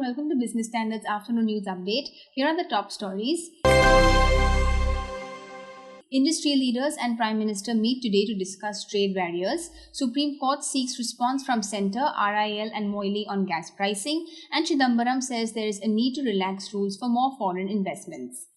welcome to Business Standard's Afternoon News Update. Here are the top stories. Industry leaders and Prime Minister meet today to discuss trade barriers. Supreme Court seeks response from Centre, RIL and Moily on gas pricing. And Chidambaram says there is a need to relax rules for more foreign investments.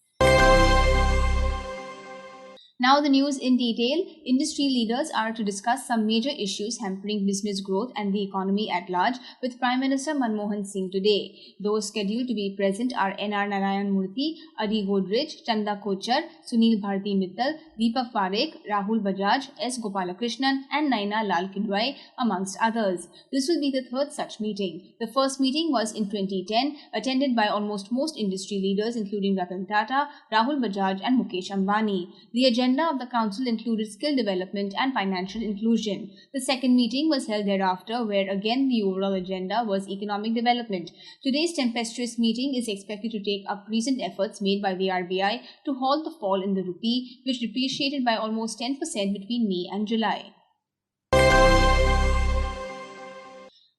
Now the news in detail. Industry leaders are to discuss some major issues hampering business growth and the economy at large with Prime Minister Manmohan Singh today. Those scheduled to be present are N.R. Narayan Murthy, Adi Godrej, Chanda Kochar, Sunil Bharti Mittal, Deepak Parekh, Rahul Bajaj, S. Gopalakrishnan and Naina Lal Kidwai amongst others. This will be the third such meeting. The first meeting was in 2010, attended by almost most industry leaders including Ratan Tata, Rahul Bajaj and Mukesh Ambani. The agenda of the council included skill development and financial inclusion. The second meeting was held thereafter, where again the overall agenda was economic development. Today's tempestuous meeting is expected to take up recent efforts made by the RBI to halt the fall in the rupee, which depreciated by almost 10% between May and July.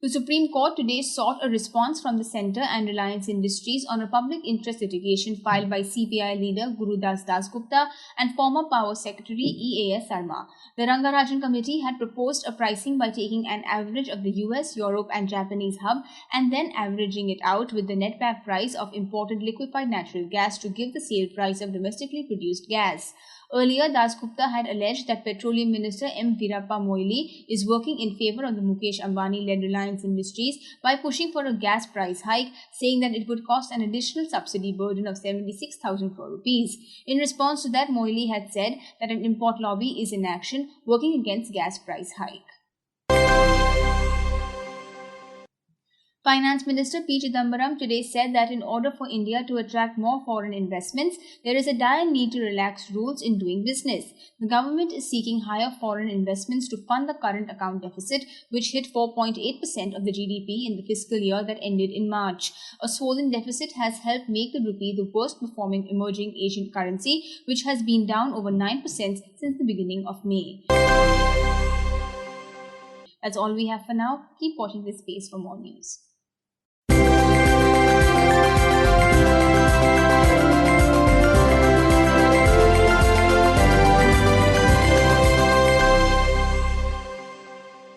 The Supreme Court today sought a response from the Centre and Reliance Industries on a public interest litigation filed by CPI leader Gurudas Dasgupta and former Power Secretary E.A.S. Sarma. The Rangarajan Committee had proposed a pricing by taking an average of the US, Europe and Japanese hub and then averaging it out with the netback price of imported liquefied natural gas to give the sale price of domestically produced gas. Earlier, Dasgupta had alleged that Petroleum Minister M. Veerappa Moily is working in favour of the Mukesh Ambani-led Reliance Industries by pushing for a gas price hike, saying that it would cost an additional subsidy burden of 76,000 crore rupees. In response to that, Moily had said that an import lobby is in action working against gas price hike. Finance Minister P. Chidambaram today said that in order for India to attract more foreign investments, there is a dire need to relax rules in doing business. The government is seeking higher foreign investments to fund the current account deficit, which hit 4.8% of the GDP in the fiscal year that ended in March. A swollen deficit has helped make the rupee the worst performing emerging Asian currency, which has been down over 9% since the beginning of May. That's all we have for now. Keep watching this space for more news.